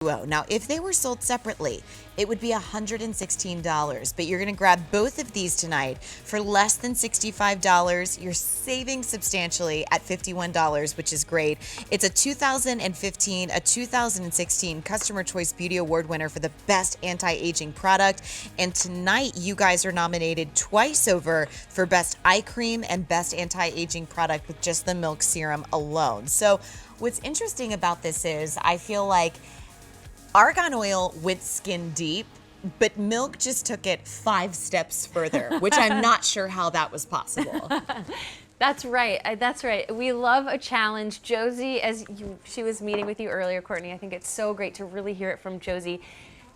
duo. Now, if they were sold separately, it would be $116, but you're gonna grab both of these tonight for less than $65. You're saving substantially at $51, which is great. It's a 2015, a 2016 Customer Choice Beauty Award winner for the best anti-aging product. And tonight, you guys are nominated twice over for Best Eye Cream and Best Anti-Aging Product with just the Milk Serum alone. So what's interesting about this is I feel like argan oil went skin deep, but Milk just took it 5 steps further, which I'm not sure how that was possible. That's right. That's right. We love a challenge. Josie, she was meeting with you earlier, Courtney, I think it's so great to really hear it from Josie.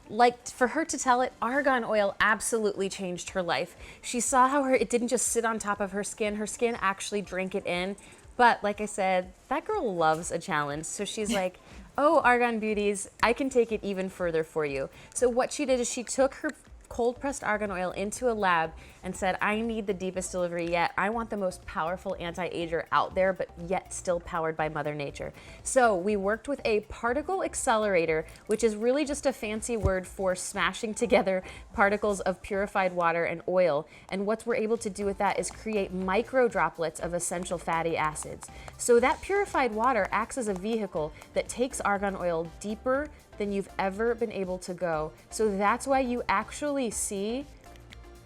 Like, for her to tell it, argan oil absolutely changed her life. She saw how it didn't just sit on top of her skin actually drank it in. But like I said, that girl loves a challenge. So she's like, oh, Argan Beauties, I can take it even further for you. So what she did is she took her cold pressed argan oil into a lab and said, I need the deepest delivery yet. I want the most powerful anti-ager out there, but yet still powered by Mother Nature. So we worked with a particle accelerator, which is really just a fancy word for smashing together particles of purified water and oil. And what we're able to do with that is create micro droplets of essential fatty acids. So that purified water acts as a vehicle that takes argan oil deeper than you've ever been able to go. So that's why you actually see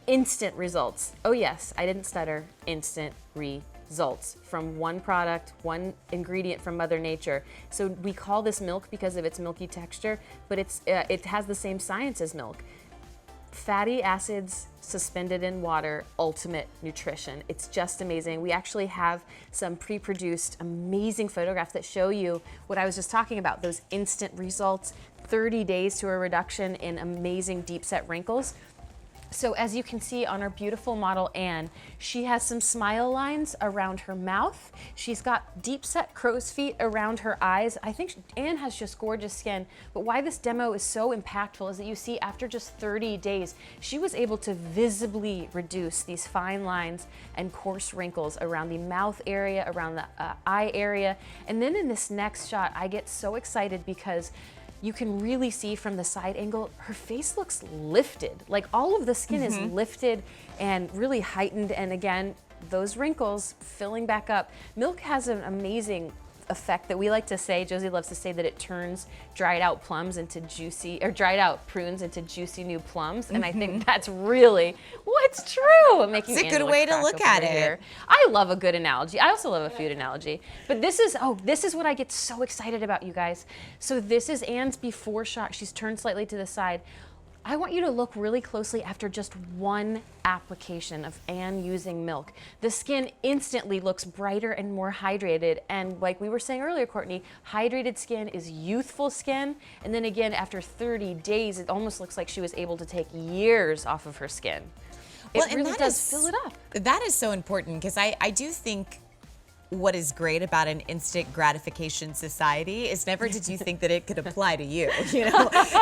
instant results. Oh yes, I didn't stutter. Instant results from one product, one ingredient from Mother Nature. So we call this milk because of its milky texture, but it has the same science as milk. Fatty acids suspended in water, ultimate nutrition. It's just amazing. We actually have some pre-produced amazing photographs that show you what I was just talking about, those instant results, 30 days to a reduction in amazing deep set wrinkles. So as you can see on our beautiful model, Anne, she has some smile lines around her mouth. She's got deep set crow's feet around her eyes. I think Anne has just gorgeous skin, but why this demo is so impactful is that you see after just 30 days, she was able to visibly reduce these fine lines and coarse wrinkles around the mouth area, around the eye area. And then in this next shot, I get so excited because you can really see from the side angle, her face looks lifted. Like all of the skin is lifted and really heightened. And again, those wrinkles filling back up. Milk has an amazing effect that we like to say, Josie loves to say that it turns dried out plums into juicy, or dried out prunes into juicy new plums. And I think that's really what's true. It's a good way to look at it. Here. I love a good analogy. I also love a food analogy. But this is what I get so excited about, you guys. So this is Anne's before shot. She's turned slightly to the side. I want you to look really closely after just one application of Anne using milk. The skin instantly looks brighter and more hydrated. And like we were saying earlier, Courtney, hydrated skin is youthful skin. And then again, after 30 days, it almost looks like she was able to take years off of her skin. It really does fill it up. That is so important because I do think what is great about an instant gratification society is never did you think that it could apply to you,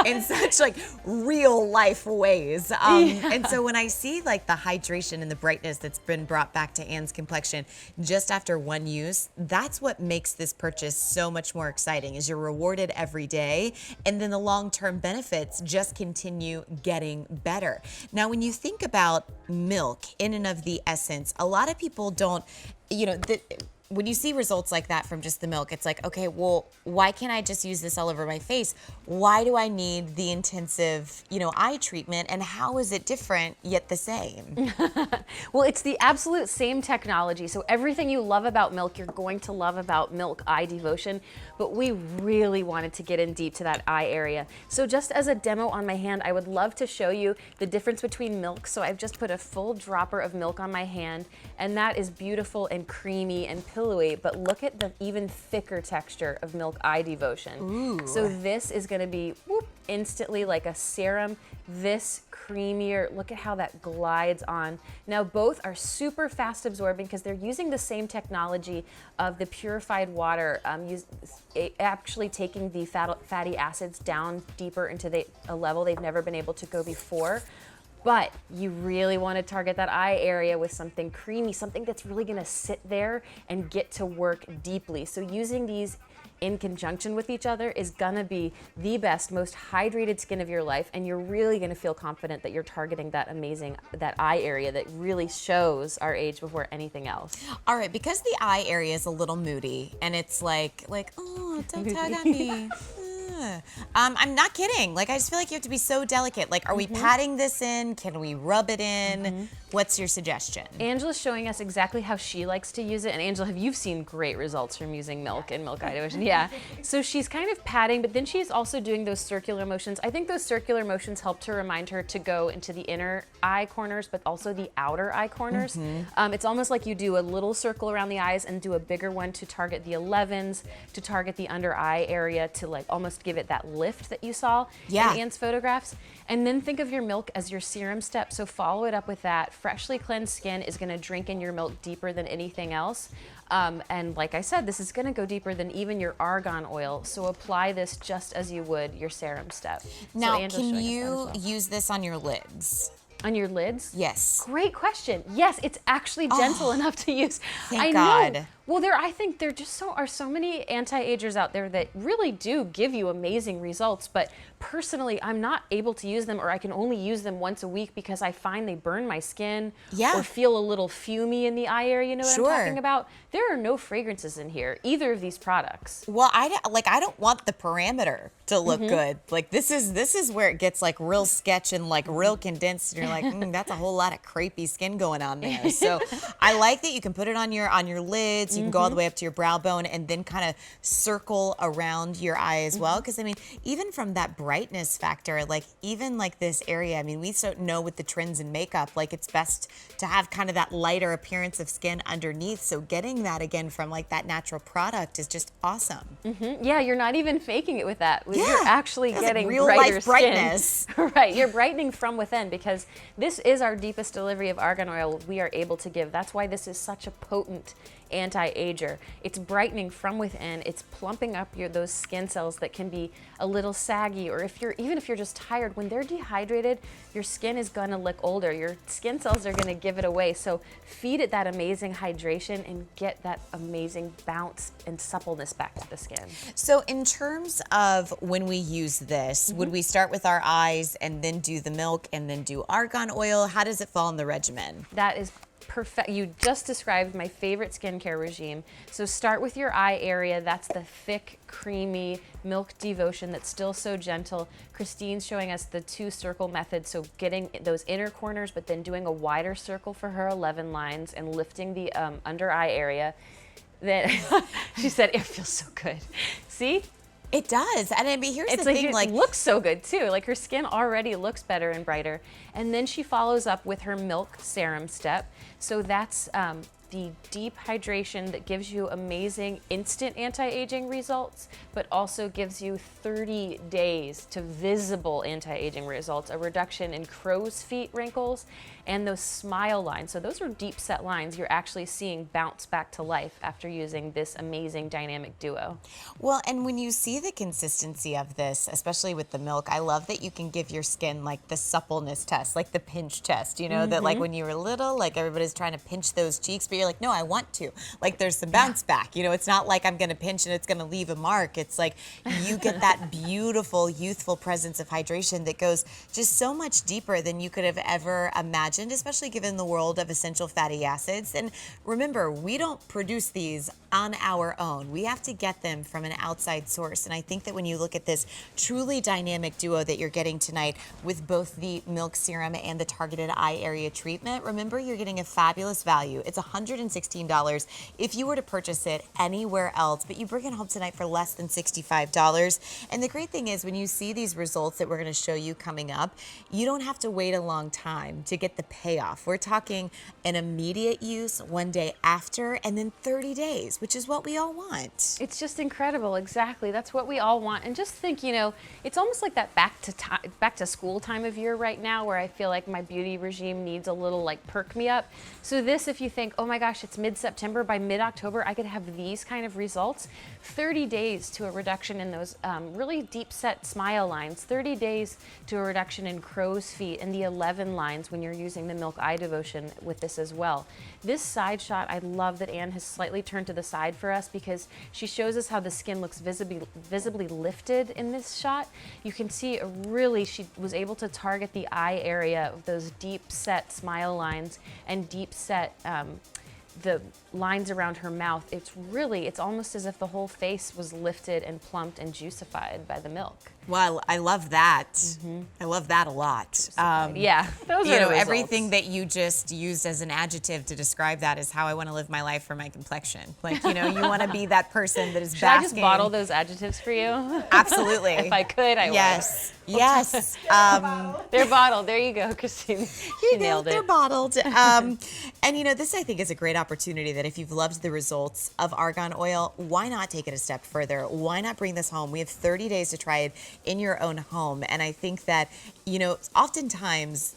in such like real life ways. And so when I see like the hydration and the brightness that's been brought back to Anne's complexion just after one use, that's what makes this purchase so much more exciting is you're rewarded every day. And then the long-term benefits just continue getting better. Now, when you think about milk in and of the essence, a lot of people don't, when you see results like that from just the milk, it's like, okay, well, why can't I just use this all over my face? Why do I need the intensive, eye treatment? And how is it different yet the same? Well, it's the absolute same technology. So everything you love about milk, you're going to love about Milk Eye Devotion. But we really wanted to get in deep to that eye area. So just as a demo on my hand, I would love to show you the difference between milk. So I've just put a full dropper of milk on my hand, and that is beautiful and creamy and pillowy, but look at the even thicker texture of Milk Eye Devotion. Ooh. So this is gonna be instantly like a serum. This creamier, look at how that glides on. Now both are super fast absorbing because they're using the same technology of the purified water, actually taking the fatty acids down deeper into a level they've never been able to go before. But you really want to target that eye area with something creamy, something that's really going to sit there and get to work deeply. So using these in conjunction with each other is gonna be the best, most hydrated skin of your life, and you're really gonna feel confident that you're targeting that amazing, that eye area that really shows our age before anything else. All right, because the eye area is a little moody and it's like, oh, don't tug on me. I'm not kidding. Like, I just feel like you have to be so delicate. Like, are we patting this in? Can we rub it in? What's your suggestion? Angela's showing us exactly how she likes to use it. And Angela, you've seen great results from using milk and milk eye dilution. Yeah. So she's kind of patting, but then she's also doing those circular motions. I think those circular motions help to remind her to go into the inner eye corners, but also the outer eye corners. It's almost like you do a little circle around the eyes and do a bigger one to target the 11s, to target the under eye area, to like almost give it that lift that you saw in Anne's photographs. And then think of your milk as your serum step. So follow it up with that. Freshly cleansed skin is going to drink in your milk deeper than anything else. And like I said, this is going to go deeper than even your argan oil. So apply this just as you would your serum step. Now, so can you use this on your lids? On your lids? Yes. Great question. Yes, it's actually gentle enough to use. Thank God. Know. Well, I think there just are so many anti-agers out there that really do give you amazing results, but personally, I'm not able to use them, or I can only use them once a week because I find they burn my skin or feel a little fumey in the eye area. You know what I'm talking about? There are no fragrances in here, either of these products. Well, I don't want the parameter to look good. Like, this is where it gets like real sketch and like real condensed, and you're like, that's a whole lot of crepey skin going on there. So I like that you can put it on your lids. You can go all the way up to your brow bone and then kind of circle around your eye as well. Because I mean, even from that brightness factor, like even like this area, I mean, we so know with the trends in makeup, like it's best to have kind of that lighter appearance of skin underneath. So getting that again from like that natural product is just awesome. Yeah, you're not even faking it with that. You're actually getting like real brighter life brightness. Right, you're brightening from within because this is our deepest delivery of argan oil we are able to give. That's why this is such a potent anti-ager. It's brightening from within. It's plumping up those skin cells that can be a little saggy, or even if you're just tired, when they're dehydrated, your skin is gonna look older. Your skin cells are gonna give it away. So feed it that amazing hydration and get that amazing bounce and suppleness back to the skin. So in terms of when we use this, would we start with our eyes and then do the milk and then do argan oil? How does it fall in the regimen? That is perfect. You just described my favorite skincare regime. So start with your eye area. That's the thick, creamy milk devotion that's still so gentle. Christine's showing us the 2-circle method. So getting those inner corners, but then doing a wider circle for her 11 lines and lifting the under eye area. Then she said, it feels so good. See? It does. And I mean, here's the like thing, it looks so good too. Like her skin already looks better and brighter. And then she follows up with her milk serum step. So that's the deep hydration that gives you amazing instant anti-aging results, but also gives you 30 days to visible anti-aging results, a reduction in crow's feet wrinkles and those smile lines. So those are deep set lines you're actually seeing bounce back to life after using this amazing dynamic duo. Well, and when you see the consistency of this, especially with the milk, I love that you can give your skin like the suppleness test, like the pinch test, you know, that like when you were little, like everybody's trying to pinch those cheeks, but you're like, no, I want to. Like there's some bounce back, you know, it's not like I'm going to pinch and it's going to leave a mark. It's like you get that beautiful, youthful presence of hydration that goes just so much deeper than you could have ever imagined, especially given the world of essential fatty acids. And remember, we don't produce these on our own. We have to get them from an outside source. And I think that when you look at this truly dynamic duo that you're getting tonight with both the milk serum and the targeted eye area treatment, remember you're getting a fabulous value. It's $116 if you were to purchase it anywhere else, but you bring it home tonight for less than $65. And the great thing is when you see these results that we're going to show you coming up, you don't have to wait a long time to get the payoff. We're talking an immediate use, 1 day after, and then 30 days, which is what we all want. It's just incredible. Exactly. That's what we all want. And just think, you know, it's almost like that back to school time of year right now where I feel like my beauty regime needs a little like perk me up. So this, if you think, oh my gosh, it's mid-September, by mid-October, I could have these kind of results. 30 days to a reduction in those really deep set smile lines, 30 days to a reduction in crow's feet and the 11 lines when you're using the milk eye devotion with this as well. This side shot, I love that Anne has slightly turned to the side side for us because she shows us how the skin looks visibly lifted in this shot. You can see she was able to target the eye area of those deep set smile lines and deep set the lines around her mouth. It's almost as if the whole face was lifted and plumped and juicified by the milk. Well, I love that. I love that a lot. Yeah, those are the results. Everything that you just used as an adjective to describe that is how I want to live my life for my complexion. Like, you want to be that person that is Should basking. I just bottle those adjectives for you? Absolutely. If I could, I would. Yes. They're bottled. There you go, Christine. She nailed it. They're bottled. And this I think is a great opportunity that if you've loved the results of argan oil, why not take it a step further? Why not bring this home? We have 30 days to try it in your own home. And I think that, oftentimes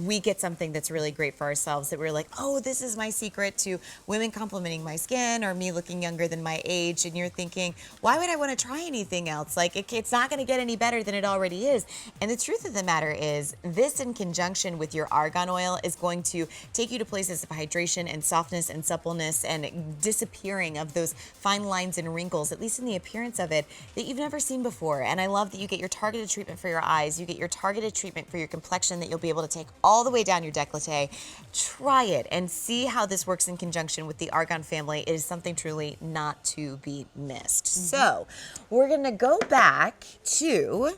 we get something that's really great for ourselves that we're like, oh, this is my secret to women complimenting my skin or me looking younger than my age. And you're thinking, why would I want to try anything else? Like, it's not going to get any better than it already is. And the truth of the matter is, this in conjunction with your argan oil is going to take you to places of hydration and softness and suppleness and disappearing of those fine lines and wrinkles, at least in the appearance of it, that you've never seen before. And I love that you get your targeted treatment for your eyes, you get your targeted treatment for your complexion that you'll be able to take all the way down your décolleté. Try it and see how this works in conjunction with the argan family. It is something truly not to be missed. So we're gonna go back to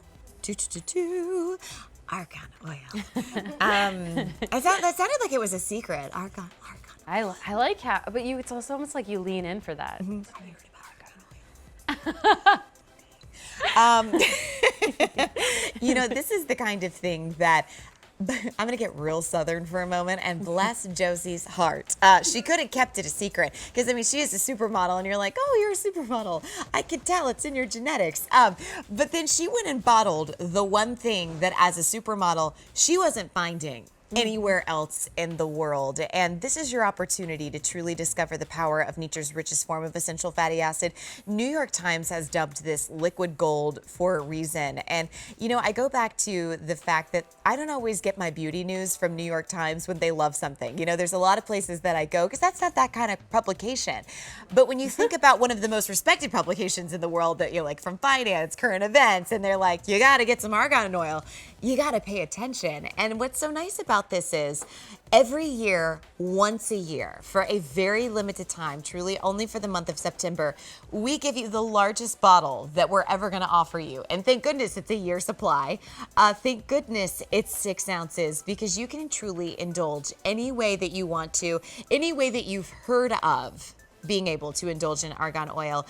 argan oil. That sounded like it was a secret. Argan. I like how, but it's also almost like you lean in for that. This is the kind of thing that I'm gonna get real Southern for a moment and bless Josie's heart. She could have kept it a secret because she is a supermodel and you're like, oh, you're a supermodel. I could tell it's in your genetics. But then she went and bottled the one thing that as a supermodel, she wasn't finding anywhere else in the world. And this is your opportunity to truly discover the power of nature's richest form of essential fatty acid. New York Times has dubbed this liquid gold for a reason. And, I go back to the fact that I don't always get my beauty news from New York Times when they love something. There's a lot of places that I go because that's not that kind of publication. But when you think about one of the most respected publications in the world that like from finance, current events, and they're like, you got to get some argan oil, you got to pay attention. And what's so nice about this is every year, once a year, for a very limited time, truly only for the month of September, we give you the largest bottle that we're ever going to offer you. And thank goodness it's a year supply. Thank goodness it's 6 ounces because you can truly indulge any way that you want to, any way that you've heard of being able to indulge in argan oil.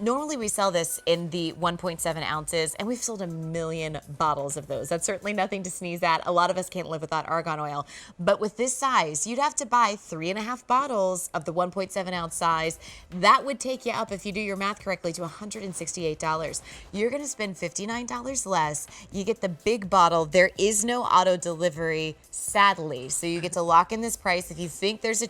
Normally we sell this in the 1.7 ounces and we've sold 1 million bottles of those. That's certainly nothing to sneeze at. A lot of us can't live without argan oil. But with this size, you'd have to buy 3.5 bottles of the 1.7 ounce size. That would take you up, if you do your math correctly, to $168. You're gonna spend $59 less. You get the big bottle. There is no auto delivery, sadly. So you get to lock in this price. If you think there's a